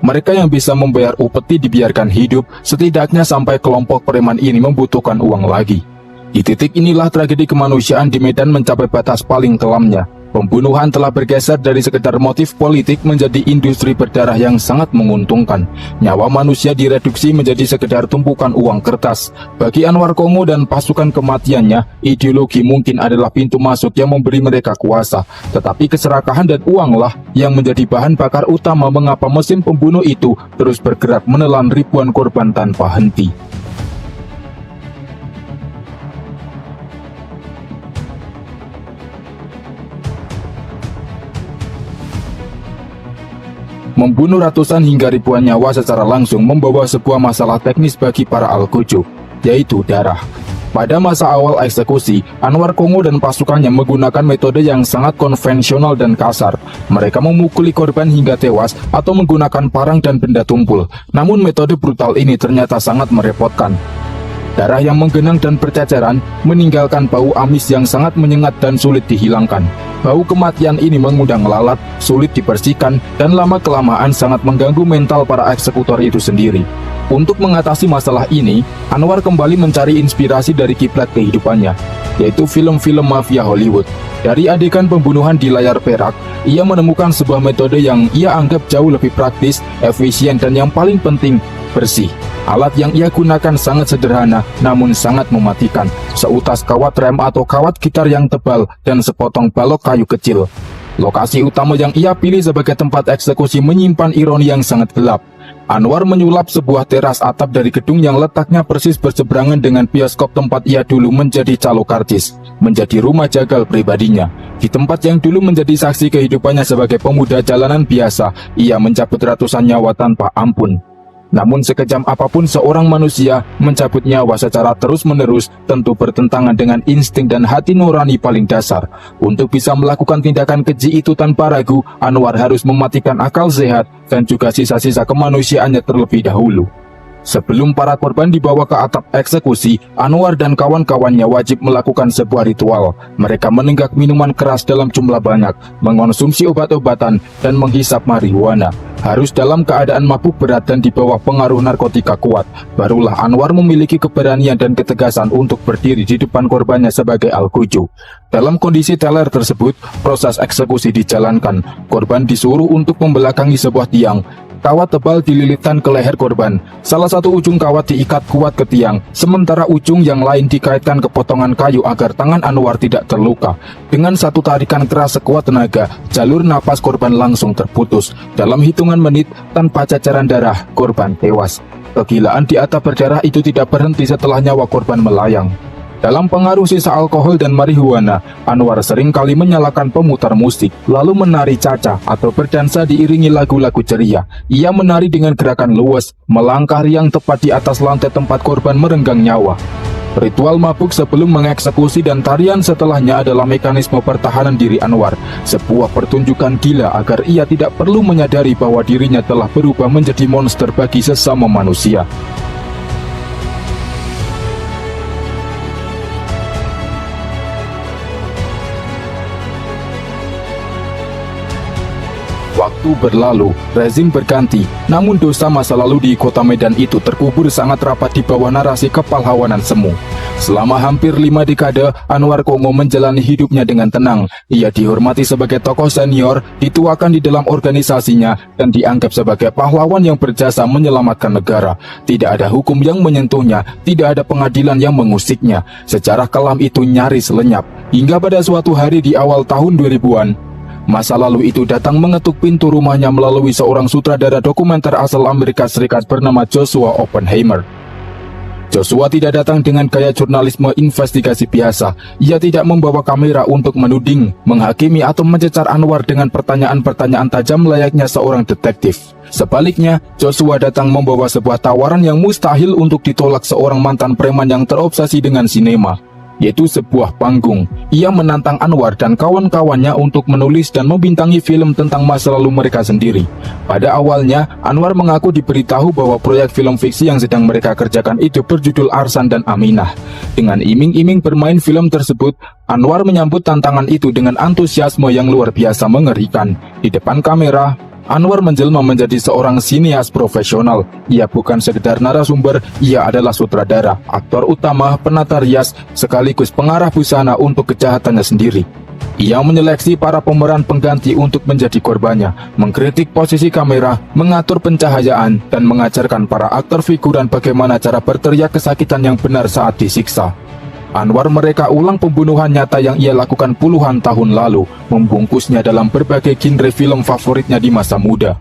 Mereka yang bisa membayar upeti dibiarkan hidup, setidaknya sampai kelompok preman ini membutuhkan uang lagi. Di titik inilah tragedi kemanusiaan di Medan mencapai batas paling kelamnya. Pembunuhan telah bergeser dari sekedar motif politik menjadi industri berdarah yang sangat menguntungkan. Nyawa manusia direduksi menjadi sekedar tumpukan uang kertas. Bagi Anwar Kongo dan pasukan kematiannya, ideologi mungkin adalah pintu masuk yang memberi mereka kuasa. Tetapi keserakahan dan uanglah yang menjadi bahan bakar utama mengapa mesin pembunuh itu terus bergerak menelan ribuan korban tanpa henti. Membunuh ratusan hingga ribuan nyawa secara langsung membawa sebuah masalah teknis bagi para Al-Quju, yaitu darah. Pada masa awal eksekusi, Anwar Kongo dan pasukannya menggunakan metode yang sangat konvensional dan kasar. Mereka memukuli korban hingga tewas atau menggunakan parang dan benda tumpul. Namun metode brutal ini ternyata sangat merepotkan. Darah yang menggenang dan berceceran meninggalkan bau amis yang sangat menyengat dan sulit dihilangkan. Bau kematian ini mengundang lalat, sulit dibersihkan, dan lama-kelamaan sangat mengganggu mental para eksekutor itu sendiri. Untuk mengatasi masalah ini, Anwar kembali mencari inspirasi dari kiblat kehidupannya, yaitu film-film mafia Hollywood. Dari adegan pembunuhan di layar perak, ia menemukan sebuah metode yang ia anggap jauh lebih praktis, efisien, dan yang paling penting, bersih. Alat yang ia gunakan sangat sederhana, namun sangat mematikan. Seutas kawat rem atau kawat gitar yang tebal, dan sepotong balok kayu kecil. Lokasi utama yang ia pilih sebagai tempat eksekusi menyimpan ironi yang sangat gelap. Anwar menyulap sebuah teras atap dari gedung yang letaknya persis berseberangan dengan bioskop tempat ia dulu menjadi calo karcis, menjadi rumah jagal pribadinya. Di tempat yang dulu menjadi saksi kehidupannya sebagai pemuda jalanan biasa, ia mencabut ratusan nyawa tanpa ampun. Namun sekejam apapun seorang manusia mencabut nyawa secara terus-menerus tentu bertentangan dengan insting dan hati nurani paling dasar. Untuk bisa melakukan tindakan keji itu tanpa ragu, Anwar harus mematikan akal sehat dan juga sisa-sisa kemanusiaannya terlebih dahulu. Sebelum para korban dibawa ke atap eksekusi, Anwar dan kawan-kawannya wajib melakukan sebuah ritual. Mereka menenggak minuman keras dalam jumlah banyak, mengonsumsi obat-obatan, dan menghisap marihuana. Harus dalam keadaan mabuk berat dan di bawah pengaruh narkotika kuat, barulah Anwar memiliki keberanian dan ketegasan untuk berdiri di depan korbannya sebagai Al-Quju. Dalam kondisi teler tersebut, proses eksekusi dijalankan. Korban disuruh untuk membelakangi sebuah tiang. Kawat tebal dililitkan ke leher korban. Salah satu ujung kawat diikat kuat ke tiang, sementara ujung yang lain dikaitkan ke potongan kayu agar tangan Anwar tidak terluka. Dengan satu tarikan keras sekuat tenaga, jalur napas korban langsung terputus. Dalam hitungan menit, tanpa cacaran darah, korban tewas. Kegilaan di atap berdarah itu tidak berhenti setelah nyawa korban melayang. Dalam pengaruh sisa alkohol dan marihuana, Anwar seringkali menyalakan pemutar musik, lalu menari caca atau berdansa diiringi lagu-lagu ceria. Ia menari dengan gerakan luwes, melangkah riang tepat di atas lantai tempat korban merenggang nyawa. Ritual mabuk sebelum mengeksekusi dan tarian setelahnya adalah mekanisme pertahanan diri Anwar, sebuah pertunjukan gila agar ia tidak perlu menyadari bahwa dirinya telah berubah menjadi monster bagi sesama manusia. Waktu berlalu, rezim berganti, namun dosa masa lalu di kota Medan itu terkubur sangat rapat di bawah narasi kepahlawanan semu. Selama hampir 5 dekade, Anwar Kongo menjalani hidupnya dengan tenang. Ia dihormati sebagai tokoh senior, dituakan di dalam organisasinya, dan dianggap sebagai pahlawan yang berjasa menyelamatkan negara. Tidak ada hukum yang menyentuhnya, tidak ada pengadilan yang mengusiknya. Sejarah kelam itu nyaris lenyap. Hingga pada suatu hari di awal tahun 2000-an, masa lalu itu datang mengetuk pintu rumahnya melalui seorang sutradara dokumenter asal Amerika Serikat bernama Joshua Oppenheimer. Joshua tidak datang dengan gaya jurnalisme investigasi biasa. Ia tidak membawa kamera untuk menuding, menghakimi atau mencecar Anwar dengan pertanyaan-pertanyaan tajam layaknya seorang detektif. Sebaliknya, Joshua datang membawa sebuah tawaran yang mustahil untuk ditolak seorang mantan preman yang terobsesi dengan sinema, yaitu sebuah panggung. Ia menantang Anwar dan kawan-kawannya untuk menulis dan membintangi film tentang masa lalu mereka sendiri. Pada awalnya, Anwar mengaku diberitahu bahwa proyek film fiksi yang sedang mereka kerjakan itu berjudul Arsan dan Aminah. Dengan iming-iming bermain film tersebut, Anwar menyambut tantangan itu dengan antusiasme yang luar biasa mengerikan. Di depan kamera, Anwar menjelma menjadi seorang sineas profesional. Ia bukan sekedar narasumber, ia adalah sutradara, aktor utama, penata rias, sekaligus pengarah busana untuk kejahatannya sendiri. Ia menyeleksi para pemeran pengganti untuk menjadi korbannya, mengkritik posisi kamera, mengatur pencahayaan, dan mengajarkan para aktor figuran bagaimana cara berteriak kesakitan yang benar saat disiksa. Anwar mereka ulang pembunuhan nyata yang ia lakukan puluhan tahun lalu, membungkusnya dalam berbagai genre film favoritnya di masa muda.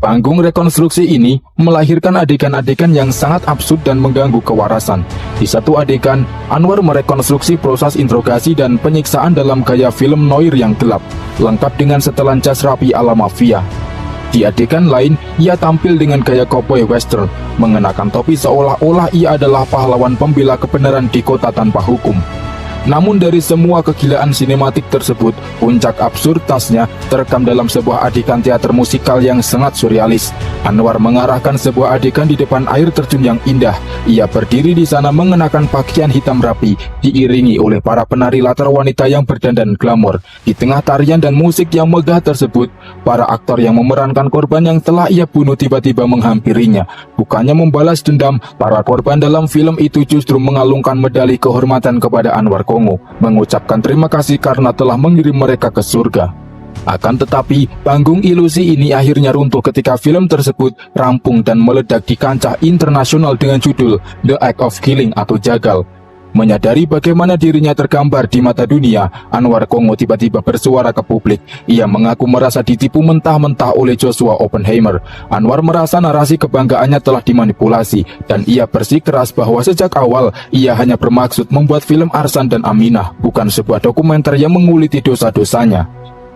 Panggung rekonstruksi ini melahirkan adegan-adegan yang sangat absurd dan mengganggu kewarasan. Di satu adegan, Anwar merekonstruksi proses interogasi dan penyiksaan dalam gaya film noir yang gelap, lengkap dengan setelan jas rapi ala mafia. Di adegan lain, ia tampil dengan gaya cowboy western, mengenakan topi seolah-olah ia adalah pahlawan pembela kebenaran di kota tanpa hukum. Namun dari semua kegilaan sinematik tersebut, puncak absurditasnya terekam dalam sebuah adegan teater musikal yang sangat surrealis. Anwar mengarahkan sebuah adegan di depan air terjun yang indah. Ia berdiri di sana mengenakan pakaian hitam rapi, diiringi oleh para penari latar wanita yang berdandan glamor. Di tengah tarian dan musik yang megah tersebut, para aktor yang memerankan korban yang telah ia bunuh tiba-tiba menghampirinya. Bukannya membalas dendam, para korban dalam film itu justru mengalungkan medali kehormatan kepada Anwar Kongo, mengucapkan terima kasih karena telah mengirim mereka ke surga. Akan tetapi, panggung ilusi ini akhirnya runtuh ketika film tersebut rampung dan meledak di kancah internasional dengan judul The Act of Killing atau Jagal. Menyadari bagaimana dirinya tergambar di mata dunia, Anwar Kongo tiba-tiba bersuara ke publik. Ia mengaku merasa ditipu mentah-mentah oleh Joshua Oppenheimer. Anwar merasa narasi kebanggaannya telah dimanipulasi, dan ia bersikeras bahwa sejak awal ia hanya bermaksud membuat film Arsan dan Aminah, bukan sebuah dokumenter yang menguliti dosa-dosanya.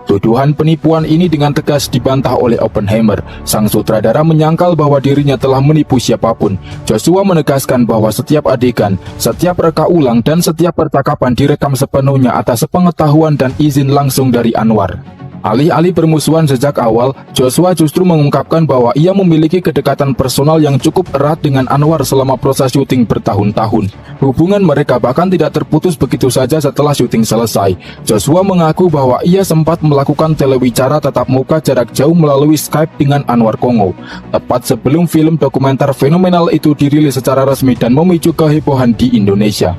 Tuduhan penipuan ini dengan tegas dibantah oleh Oppenheimer. Sang sutradara menyangkal bahwa dirinya telah menipu siapapun. Joshua menegaskan bahwa setiap adegan, setiap reka ulang, dan setiap percakapan direkam sepenuhnya atas sepengetahuan dan izin langsung dari Anwar. Alih-alih bermusuhan sejak awal, Joshua justru mengungkapkan bahwa ia memiliki kedekatan personal yang cukup erat dengan Anwar selama proses syuting bertahun-tahun. Hubungan mereka bahkan tidak terputus begitu saja setelah syuting selesai. Joshua mengaku bahwa ia sempat melakukan telewicara tatap muka jarak jauh melalui Skype dengan Anwar Kongo, tepat sebelum film dokumenter fenomenal itu dirilis secara resmi dan memicu kehebohan di Indonesia.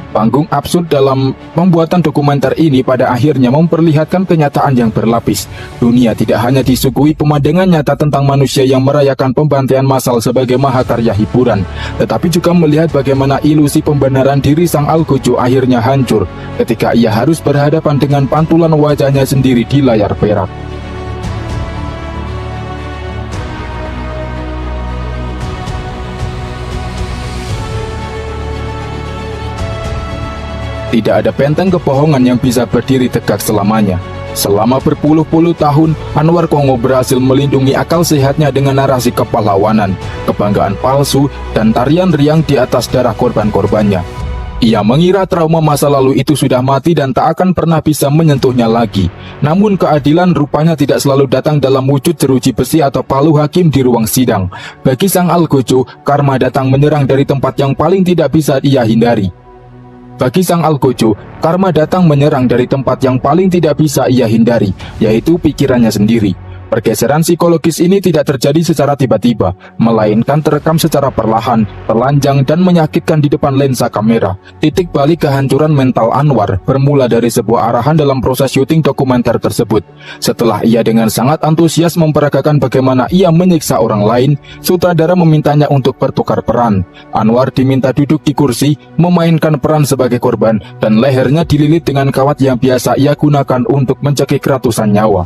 Panggung absurd dalam pembuatan dokumenter ini pada akhirnya memperlihatkan kenyataan yang berlapis. Dunia tidak hanya disuguhi pemandangan nyata tentang manusia yang merayakan pembantaian massal sebagai mahakarya hiburan, tetapi juga melihat bagaimana ilusi pembenaran diri sang algojo akhirnya hancur ketika ia harus berhadapan dengan pantulan wajahnya sendiri di layar perak. Tidak ada benteng kebohongan yang bisa berdiri tegak selamanya. Selama berpuluh-puluh tahun, Anwar Kongo berhasil melindungi akal sehatnya dengan narasi kepahlawanan, kebanggaan palsu, dan tarian riang di atas darah korban-korbannya. Ia mengira trauma masa lalu itu sudah mati dan tak akan pernah bisa menyentuhnya lagi. Namun keadilan rupanya tidak selalu datang dalam wujud jeruji besi atau palu hakim di ruang sidang. Bagi sang algojo, karma datang menyerang dari tempat yang paling tidak bisa ia hindari. Bagi sang algojo, karma datang menyerang dari tempat yang paling tidak bisa ia hindari, yaitu pikirannya sendiri. Pergeseran psikologis ini tidak terjadi secara tiba-tiba, melainkan terekam secara perlahan, telanjang, dan menyakitkan di depan lensa kamera. Titik balik kehancuran mental Anwar bermula dari sebuah arahan dalam proses syuting dokumenter tersebut. Setelah ia dengan sangat antusias memperagakan bagaimana ia menyiksa orang lain, sutradara memintanya untuk bertukar peran. Anwar diminta duduk di kursi, memainkan peran sebagai korban, dan lehernya dililit dengan kawat yang biasa ia gunakan untuk mencekik ratusan nyawa.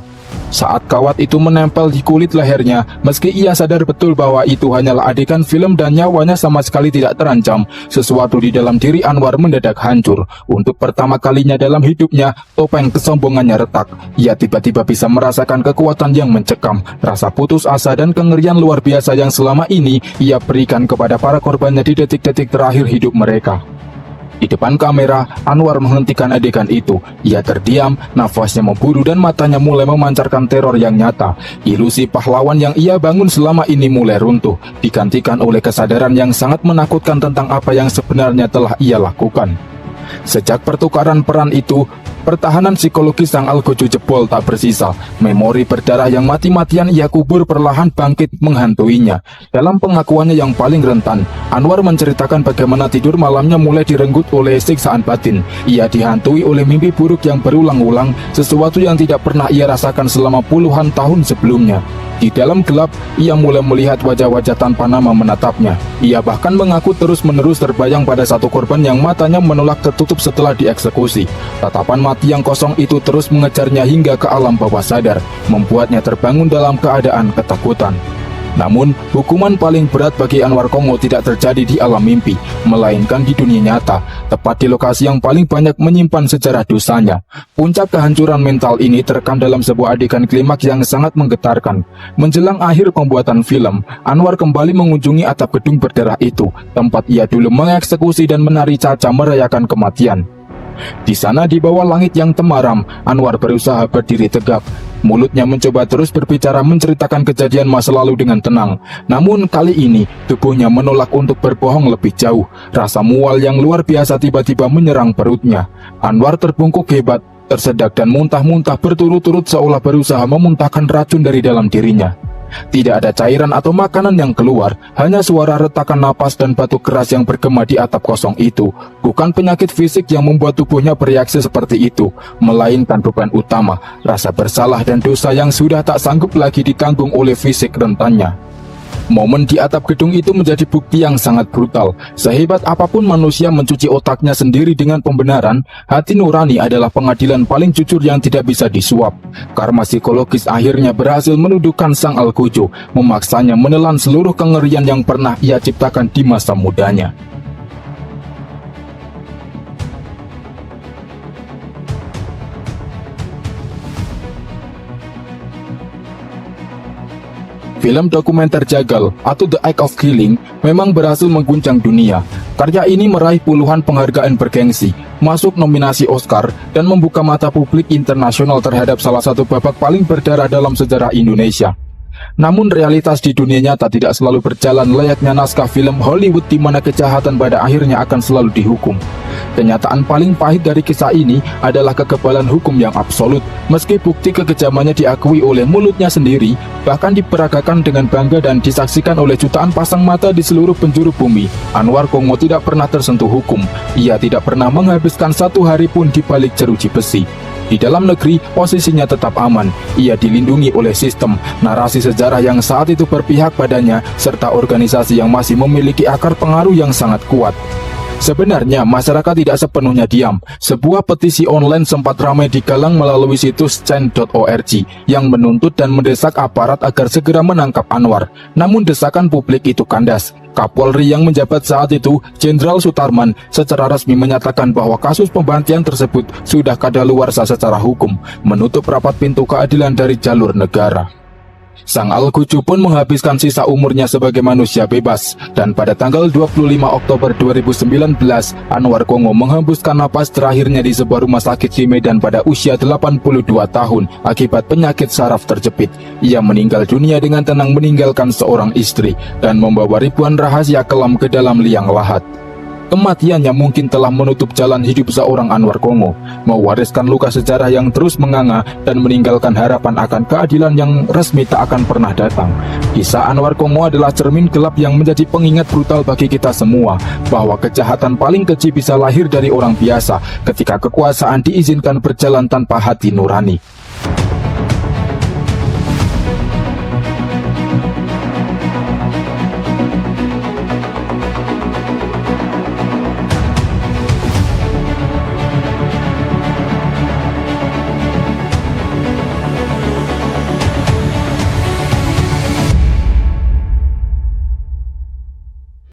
Saat kawat itu menempel di kulit lehernya, meski ia sadar betul bahwa itu hanyalah adegan film dan nyawanya sama sekali tidak terancam, sesuatu di dalam diri Anwar mendadak hancur. Untuk pertama kalinya dalam hidupnya, topeng kesombongannya retak. Ia tiba-tiba bisa merasakan kekuatan yang mencekam, rasa putus asa dan kengerian luar biasa yang selama ini ia berikan kepada para korbannya di detik-detik terakhir hidup mereka. Di depan kamera, Anwar menghentikan adegan itu. Ia terdiam, nafasnya memburu dan matanya mulai memancarkan teror yang nyata. Ilusi pahlawan yang ia bangun selama ini mulai runtuh, digantikan oleh kesadaran yang sangat menakutkan tentang apa yang sebenarnya telah ia lakukan. Sejak pertukaran peran itu, Pertahanan psikologis sang Al-Gojo jebol tak bersisa. Memori berdarah yang mati-matian ia kubur perlahan bangkit menghantuinya. Dalam pengakuannya yang paling rentan, Anwar menceritakan bagaimana tidur malamnya mulai direnggut oleh siksaan batin. Ia dihantui oleh mimpi buruk yang berulang-ulang, sesuatu yang tidak pernah ia rasakan selama puluhan tahun sebelumnya. Di dalam gelap, ia mulai melihat wajah-wajah tanpa nama menatapnya. Ia bahkan mengaku terus-menerus terbayang pada satu korban yang matanya menolak tertutup setelah dieksekusi. Tatapan mati yang kosong itu terus mengejarnya hingga ke alam bawah sadar, membuatnya terbangun dalam keadaan ketakutan. Namun, hukuman paling berat bagi Anwar Kongo tidak terjadi di alam mimpi, melainkan di dunia nyata, tepat di lokasi yang paling banyak menyimpan sejarah dosanya. Puncak kehancuran mental ini terekam dalam sebuah adegan klimaks yang sangat menggetarkan. Menjelang akhir pembuatan film, Anwar kembali mengunjungi atap gedung berdarah itu, tempat ia dulu mengeksekusi dan menari caca merayakan kematian. Di sana di bawah langit yang temaram, Anwar berusaha berdiri tegap. Mulutnya mencoba terus berbicara menceritakan kejadian masa lalu dengan tenang. Namun kali ini, tubuhnya menolak untuk berbohong lebih jauh. Rasa mual yang luar biasa tiba-tiba menyerang perutnya. Anwar terbungkuk hebat, tersedak dan muntah-muntah berturut-turut seolah berusaha memuntahkan racun dari dalam dirinya. Tidak ada cairan atau makanan yang keluar, hanya suara retakan napas dan batu keras yang bergema di atap kosong itu. Bukan penyakit fisik yang membuat tubuhnya bereaksi seperti itu, melainkan beban utama, rasa bersalah dan dosa yang sudah tak sanggup lagi ditanggung oleh fisik rentannya. Momen di atap gedung itu menjadi bukti yang sangat brutal. Sehebat apapun manusia mencuci otaknya sendiri dengan pembenaran, hati nurani adalah pengadilan paling jujur yang tidak bisa disuap. Karma psikologis akhirnya berhasil menundukkan sang Al-Gojo, memaksanya menelan seluruh kengerian yang pernah ia ciptakan di masa mudanya. Film dokumenter Jagal atau The Act of Killing memang berhasil mengguncang dunia. Karya ini meraih puluhan penghargaan bergengsi, masuk nominasi Oscar, dan membuka mata publik internasional terhadap salah satu babak paling berdarah dalam sejarah Indonesia. Namun realitas di dunia nyata tidak selalu berjalan layaknya naskah film Hollywood di mana kejahatan pada akhirnya akan selalu dihukum. Kenyataan paling pahit dari kisah ini adalah kekebalan hukum yang absolut. Meski bukti kekejamannya diakui oleh mulutnya sendiri, bahkan diperagakan dengan bangga dan disaksikan oleh jutaan pasang mata di seluruh penjuru bumi, Anwar Kongo tidak pernah tersentuh hukum. Ia tidak pernah menghabiskan satu hari pun di balik jeruji besi. Di dalam negeri, posisinya tetap aman. Ia dilindungi oleh sistem, narasi sejarah yang saat itu berpihak padanya, serta organisasi yang masih memiliki akar pengaruh yang sangat kuat. Sebenarnya, masyarakat tidak sepenuhnya diam. Sebuah petisi online sempat ramai digalang melalui situs change.org yang menuntut dan mendesak aparat agar segera menangkap Anwar. Namun desakan publik itu kandas. Kapolri yang menjabat saat itu, Jenderal Sutarman, secara resmi menyatakan bahwa kasus pembantian tersebut sudah kadaluarsa secara hukum, menutup rapat pintu keadilan dari jalur negara. Sang Al-Gojo pun menghabiskan sisa umurnya sebagai manusia bebas, dan pada tanggal 25 Oktober 2019, Anwar Kongo menghembuskan napas terakhirnya di sebuah rumah sakit di Medan pada usia 82 tahun akibat penyakit saraf terjepit. Ia meninggal dunia dengan tenang meninggalkan seorang istri dan membawa ribuan rahasia kelam ke dalam liang lahat. Kematiannya mungkin telah menutup jalan hidup seorang Anwar Kongo, mewariskan luka sejarah yang terus menganga dan meninggalkan harapan akan keadilan yang resmi tak akan pernah datang. Kisah Anwar Kongo adalah cermin gelap yang menjadi pengingat brutal bagi kita semua, bahwa kejahatan paling keji bisa lahir dari orang biasa ketika kekuasaan diizinkan berjalan tanpa hati nurani.